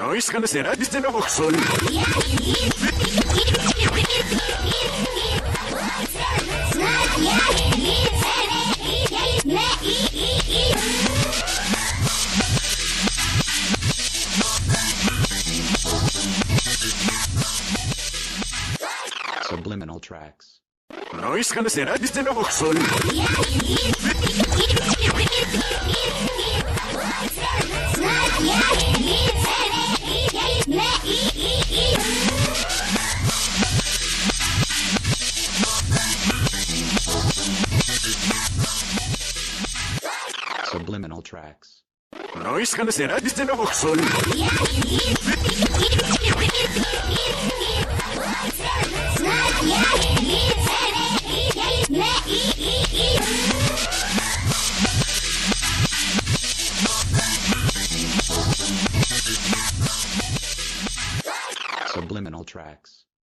Nós conhecerá de novo som. Subliminal tracks. Nós conhecerá de novo som. Subliminal tracks. Nós conhecerá de novo som. Subliminal tracks.